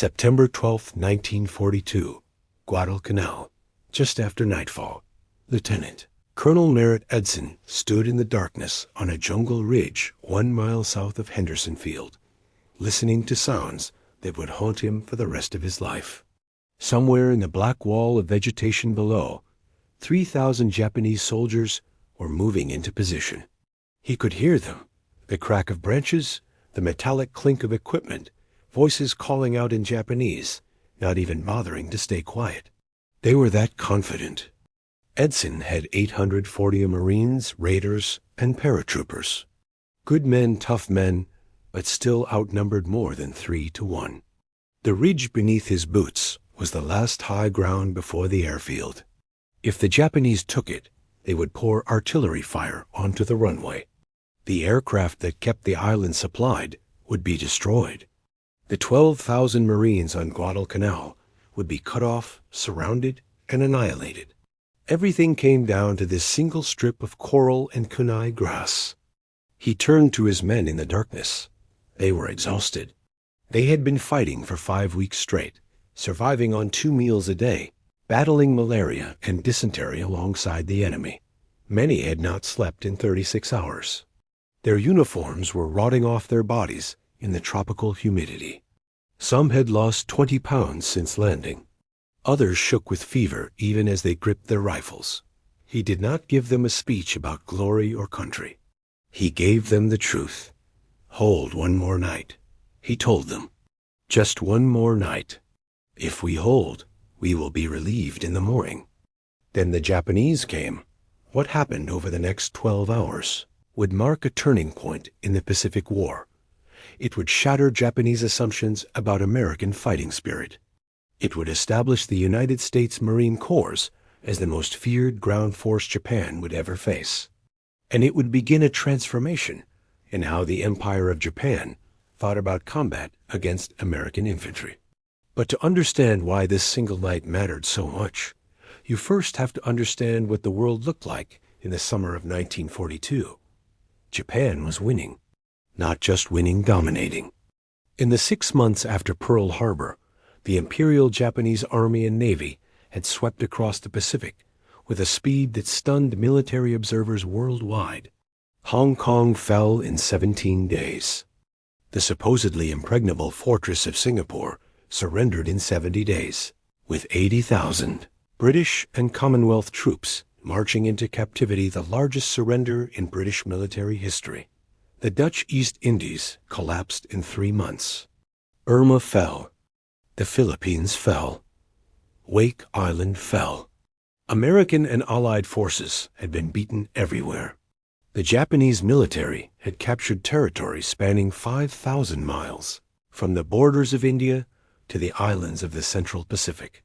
September 12, 1942, Guadalcanal, just after nightfall. Lieutenant Colonel Merritt Edson stood in the darkness on a jungle ridge 1 mile south of Henderson Field, listening to sounds that would haunt him for the rest of his life. Somewhere in the black wall of vegetation below, 3,000 Japanese soldiers were moving into position. He could hear them, the crack of branches, the metallic clink of equipment, voices calling out in Japanese, not even bothering to stay quiet. They were that confident. Edson had 840 Marines, raiders, and paratroopers. Good men, tough men, but still outnumbered more than 3 to 1. The ridge beneath his boots was the last high ground before the airfield. If the Japanese took it, they would pour artillery fire onto the runway. The aircraft that kept the island supplied would be destroyed. The 12,000 Marines on Guadalcanal would be cut off, surrounded, and annihilated. Everything came down to this single strip of coral and kunai grass. He turned to his men in the darkness. They were exhausted. They had been fighting for 5 weeks straight, surviving on 2 meals a day, battling malaria and dysentery alongside the enemy. Many had not slept in 36 hours. Their uniforms were rotting off their bodies in the tropical humidity. Some had lost 20 pounds since landing. Others shook with fever even as they gripped their rifles. He did not give them a speech about glory or country. He gave them the truth. Hold 1 more night, he told them. Just 1 more night. If we hold, we will be relieved in the morning. Then the Japanese came. What happened over the next 12 hours would mark a turning point in the Pacific War. It would shatter Japanese assumptions about American fighting spirit. It would establish the United States Marine Corps as the most feared ground force Japan would ever face. And it would begin a transformation in how the Empire of Japan thought about combat against American infantry. But to understand why this single night mattered so much, you first have to understand what the world looked like in the summer of 1942. Japan was winning. Not just winning, dominating. In the 6 months after Pearl Harbor, the Imperial Japanese Army and Navy had swept across the Pacific with a speed that stunned military observers worldwide. Hong Kong fell in 17 days. The supposedly impregnable fortress of Singapore surrendered in 70 days, with 80,000 British and Commonwealth troops marching into captivity, the largest surrender in British military history. The Dutch East Indies collapsed in 3 months. Burma fell. The Philippines fell. Wake Island fell. American and Allied forces had been beaten everywhere. The Japanese military had captured territory spanning 5,000 miles, from the borders of India to the islands of the Central Pacific.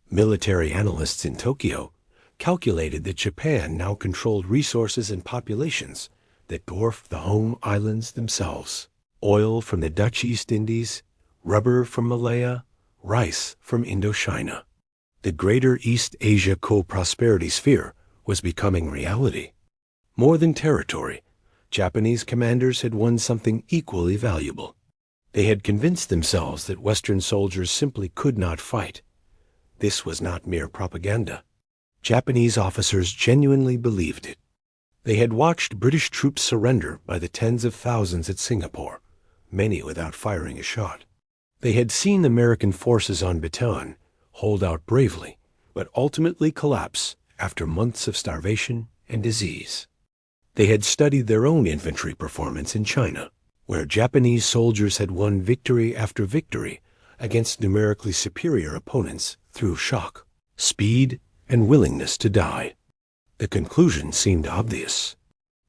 Military analysts in Tokyo calculated that Japan now controlled resources and populations that dwarfed the home islands themselves. Oil from the Dutch East Indies, rubber from Malaya, rice from Indochina. The Greater East Asia Co-Prosperity Sphere was becoming reality. More than territory, Japanese commanders had won something equally valuable. They had convinced themselves that Western soldiers simply could not fight. This was not mere propaganda. Japanese officers genuinely believed it. They had watched British troops surrender by the tens of thousands at Singapore, many without firing a shot. They had seen American forces on Bataan hold out bravely, but ultimately collapse after months of starvation and disease. They had studied their own infantry performance in China, where Japanese soldiers had won victory after victory against numerically superior opponents through shock, speed, and willingness to die. The conclusion seemed obvious.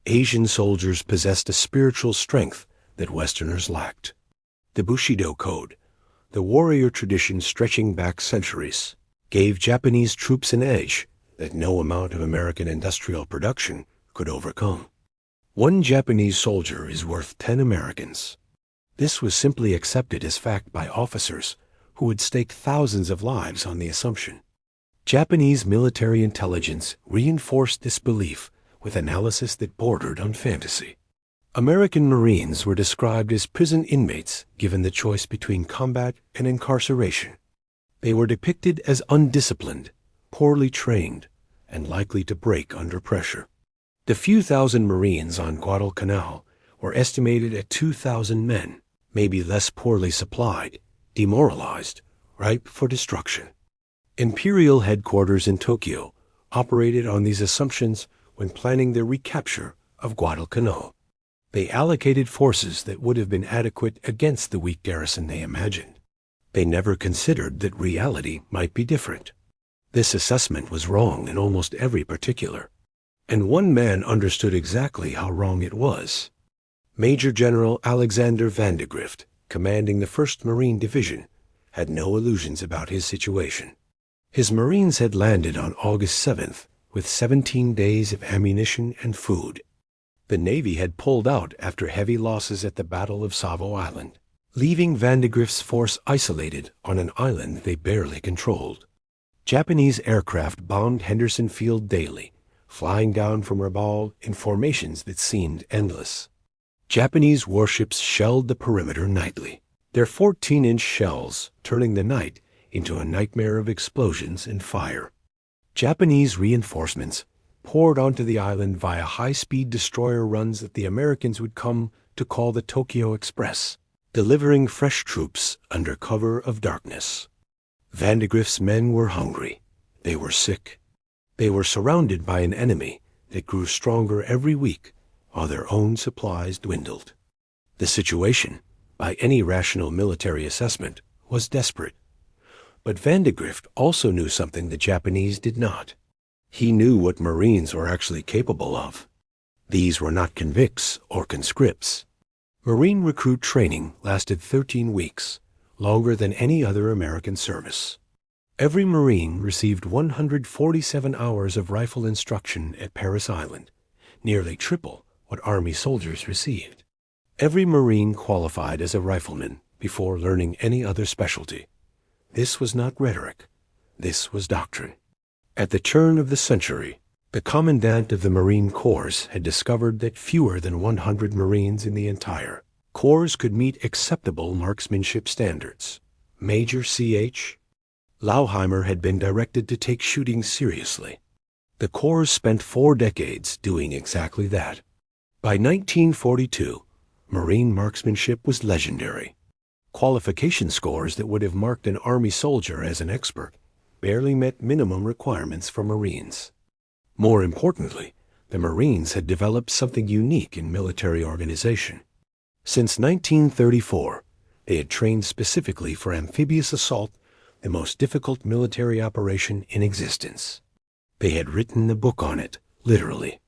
Asian soldiers possessed a spiritual strength that Westerners lacked. The Bushido Code, the warrior tradition stretching back centuries, gave Japanese troops an edge that no amount of American industrial production could overcome. 1 Japanese soldier is worth 10 Americans. This was simply accepted as fact by officers who would stake thousands of lives on the assumption. Japanese military intelligence reinforced this belief with analysis that bordered on fantasy. American Marines were described as prison inmates given the choice between combat and incarceration. They were depicted as undisciplined, poorly trained, and likely to break under pressure. The few thousand Marines on Guadalcanal were estimated at 2,000 men, maybe less poorly supplied, demoralized, ripe for destruction. Imperial headquarters in Tokyo operated on these assumptions when planning their recapture of Guadalcanal. They allocated forces that would have been adequate against the weak garrison they imagined. They never considered that reality might be different. This assessment was wrong in almost every particular, and one man understood exactly how wrong it was. Major General Alexander Vandegrift, commanding the 1st Marine Division, had no illusions about his situation. His Marines had landed on August 7th with 17 days of ammunition and food. The Navy had pulled out after heavy losses at the Battle of Savo Island, leaving Vandegrift's force isolated on an island they barely controlled. Japanese aircraft bombed Henderson Field daily, flying down from Rabaul in formations that seemed endless. Japanese warships shelled the perimeter nightly, their 14-inch shells turning the night into a nightmare of explosions and fire. Japanese reinforcements poured onto the island via high-speed destroyer runs that the Americans would come to call the Tokyo Express, delivering fresh troops under cover of darkness. Vandegrift's men were hungry. They were sick. They were surrounded by an enemy that grew stronger every week while their own supplies dwindled. The situation, by any rational military assessment, was desperate. But Vandegrift also knew something the Japanese did not. He knew what Marines were actually capable of. These were not convicts or conscripts. Marine recruit training lasted 13 weeks, longer than any other American service. Every Marine received 147 hours of rifle instruction at Parris Island, nearly triple what Army soldiers received. Every Marine qualified as a rifleman before learning any other specialty. This was not rhetoric. This was doctrine. At the turn of the century, the commandant of the Marine Corps had discovered that fewer than 100 Marines in the entire corps could meet acceptable marksmanship standards. Major C.H. Lauheimer had been directed to take shooting seriously. The Corps spent 4 decades doing exactly that. By 1942, Marine marksmanship was legendary. Qualification scores that would have marked an Army soldier as an expert barely met minimum requirements for Marines. More importantly, the Marines had developed something unique in military organization. Since 1934, they had trained specifically for amphibious assault, the most difficult military operation in existence. They had written the book on it, literally.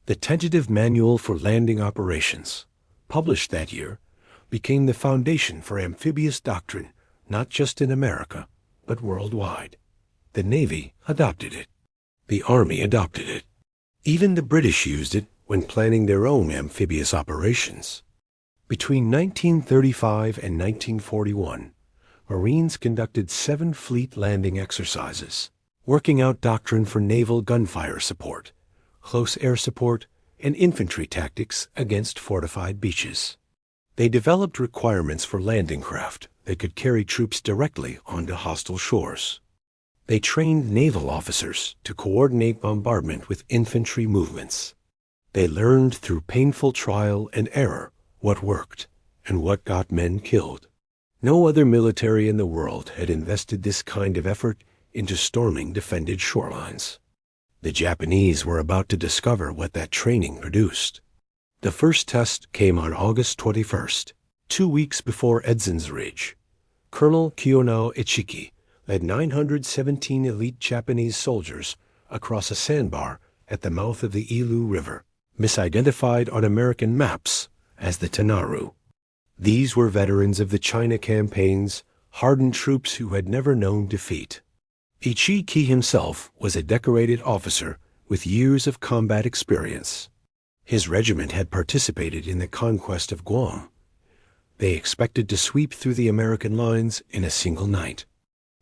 The tentative manual for landing operations, published that year, became the foundation for amphibious doctrine, not just in America, but worldwide. The Navy adopted it. The Army adopted it. Even the British used it when planning their own amphibious operations. Between 1935 and 1941, Marines conducted 7 fleet landing exercises, working out doctrine for naval gunfire support, close air support, and infantry tactics against fortified beaches. They developed requirements for landing craft that could carry troops directly onto hostile shores. They trained naval officers to coordinate bombardment with infantry movements. They learned through painful trial and error what worked and what got men killed. No other military in the world had invested this kind of effort into storming defended shorelines. The Japanese were about to discover what that training produced. The first test came on August 21st, 2 weeks before Edson's Ridge. Colonel Kiyonao Ichiki led 917 elite Japanese soldiers across a sandbar at the mouth of the Ilu River, misidentified on American maps as the Tenaru. These were veterans of the China campaigns, hardened troops who had never known defeat. Ichiki himself was a decorated officer with years of combat experience. His regiment had participated in the conquest of Guam. They expected to sweep through the American lines in a single night.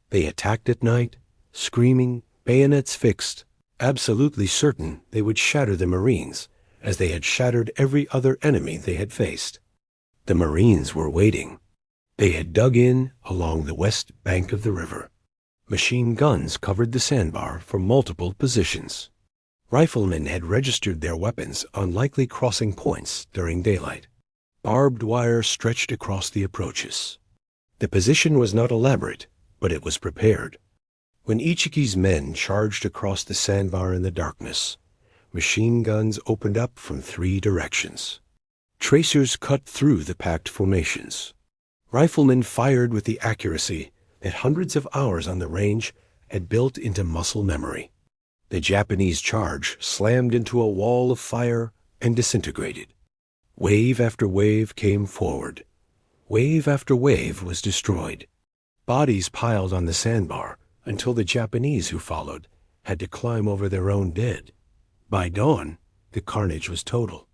They attacked at night, screaming, bayonets fixed, absolutely certain they would shatter the Marines as they had shattered every other enemy they had faced. The Marines were waiting. They had dug in along the west bank of the river. Machine guns covered the sandbar from multiple positions. Riflemen had registered their weapons on likely crossing points during daylight. Barbed wire stretched across the approaches. The position was not elaborate, but it was prepared. When Ichiki's men charged across the sandbar in the darkness, machine guns opened up from 3 directions. Tracers cut through the packed formations. Riflemen fired with the accuracy that hundreds of hours on the range had built into muscle memory. The Japanese charge slammed into a wall of fire and disintegrated. Wave after wave came forward. Wave after wave was destroyed. Bodies piled on the sandbar until the Japanese who followed had to climb over their own dead. By dawn, the carnage was total.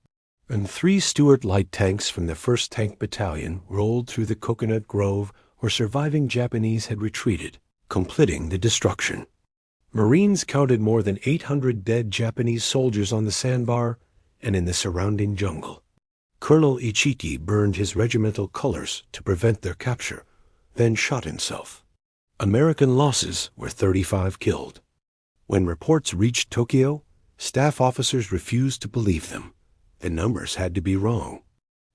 And 3 Stuart light tanks from the 1st Tank Battalion rolled through the coconut grove where surviving Japanese had retreated, completing the destruction. Marines counted more than 800 dead Japanese soldiers on the sandbar and in the surrounding jungle. Colonel Ichiki burned his regimental colors to prevent their capture, then shot himself. American losses were 35 killed. When reports reached Tokyo, staff officers refused to believe them. The numbers had to be wrong.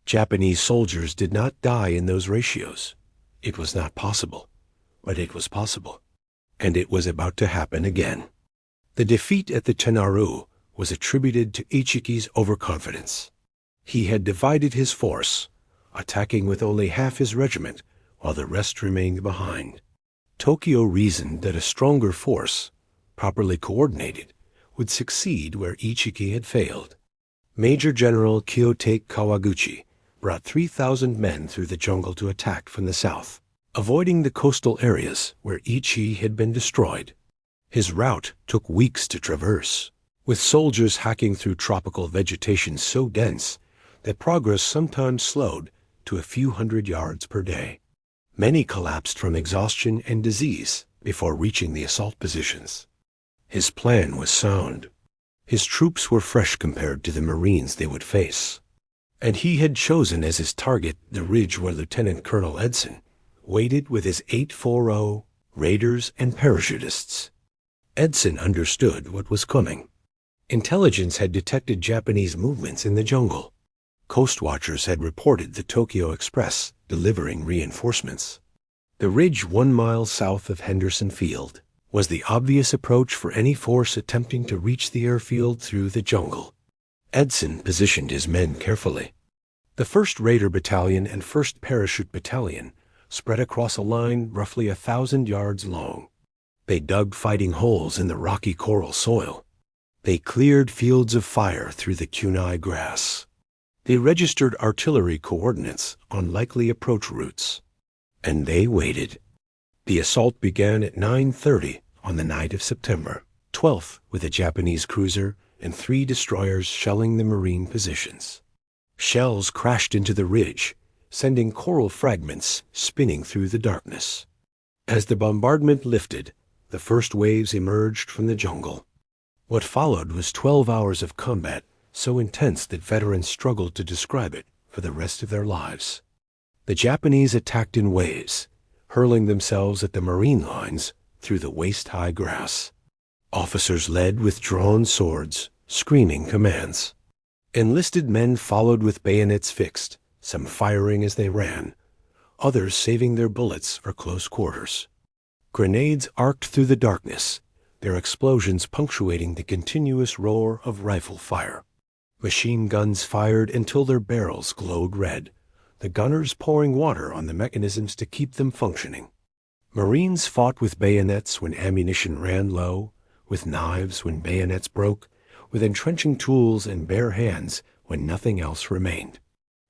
Japanese soldiers did not die in those ratios. It was not possible, but it was possible. And it was about to happen again. The defeat at the Tenaru was attributed to Ichiki's overconfidence. He had divided his force, attacking with only half his regiment while the rest remained behind. Tokyo reasoned that a stronger force, properly coordinated, would succeed where Ichiki had failed. Major General Kiyotake Kawaguchi brought 3,000 men through the jungle to attack from the south, avoiding the coastal areas where Ichi had been destroyed. His route took weeks to traverse, with soldiers hacking through tropical vegetation so dense that progress sometimes slowed to a few hundred yards per day. Many collapsed from exhaustion and disease before reaching the assault positions. His plan was sound. His troops were fresh compared to the Marines they would face. And he had chosen as his target the ridge where Lieutenant Colonel Edson waited with his 840 raiders and parachutists. Edson understood what was coming. Intelligence had detected Japanese movements in the jungle. Coast watchers had reported the Tokyo Express delivering reinforcements. The ridge 1 mile south of Henderson Field was the obvious approach for any force attempting to reach the airfield through the jungle. Edson positioned his men carefully. The 1st Raider Battalion and 1st Parachute Battalion spread across a line roughly 1,000 yards long. They dug fighting holes in the rocky coral soil. They cleared fields of fire through the kunai grass. They registered artillery coordinates on likely approach routes. And they waited. The assault began at 9:30 on the night of September 12th with a Japanese cruiser and 3 destroyers shelling the Marine positions. Shells crashed into the ridge, sending coral fragments spinning through the darkness. As the bombardment lifted, the first waves emerged from the jungle. What followed was 12 hours of combat so intense that veterans struggled to describe it for the rest of their lives. The Japanese attacked in waves, hurling themselves at the Marine lines through the waist-high grass. Officers led with drawn swords, screaming commands. Enlisted men followed with bayonets fixed, some firing as they ran, others saving their bullets for close quarters. Grenades arced through the darkness, their explosions punctuating the continuous roar of rifle fire. Machine guns fired until their barrels glowed red, the gunners pouring water on the mechanisms to keep them functioning. Marines fought with bayonets when ammunition ran low, with knives when bayonets broke, with entrenching tools and bare hands when nothing else remained.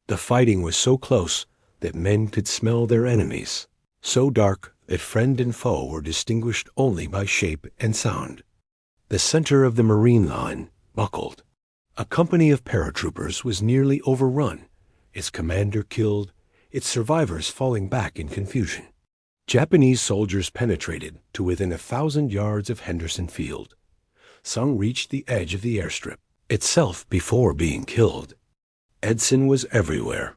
The fighting was so close that men could smell their enemies, so dark that friend and foe were distinguished only by shape and sound. The center of the Marine line buckled. A company of paratroopers was nearly overrun, its commander killed, its survivors falling back in confusion. Japanese soldiers penetrated to within 1,000 yards of Henderson Field. Some reached the edge of the airstrip, itself before being killed. Edson was everywhere,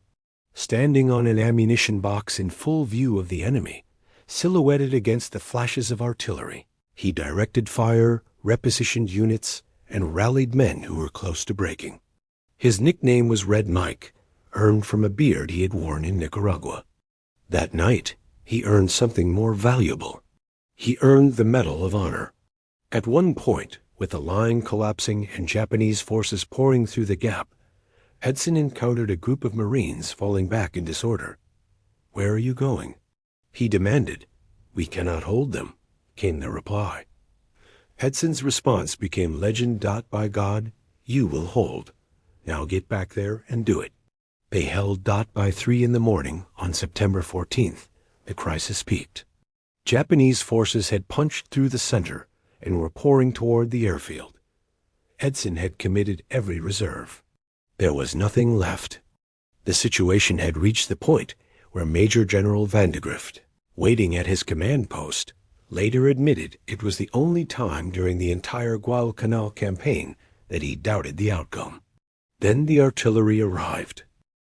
standing on an ammunition box in full view of the enemy, silhouetted against the flashes of artillery. He directed fire, repositioned units, and rallied men who were close to breaking. His nickname was Red Mike, earned from a beard he had worn in Nicaragua. That night, he earned something more valuable. He earned the Medal of Honor. At one point, with the line collapsing and Japanese forces pouring through the gap, Edson encountered a group of Marines falling back in disorder. "Where are you going?" he demanded. "We cannot hold them," came the reply. Edson's response became legend. By God, you will hold. Now get back there and do it. They held. By 3 in the morning on September 14th, the crisis peaked. Japanese forces had punched through the center and were pouring toward the airfield. Edson had committed every reserve. There was nothing left. The situation had reached the point where Major General Vandegrift, waiting at his command post, later admitted it was the only time during the entire Guadalcanal campaign that he doubted the outcome. Then the artillery arrived.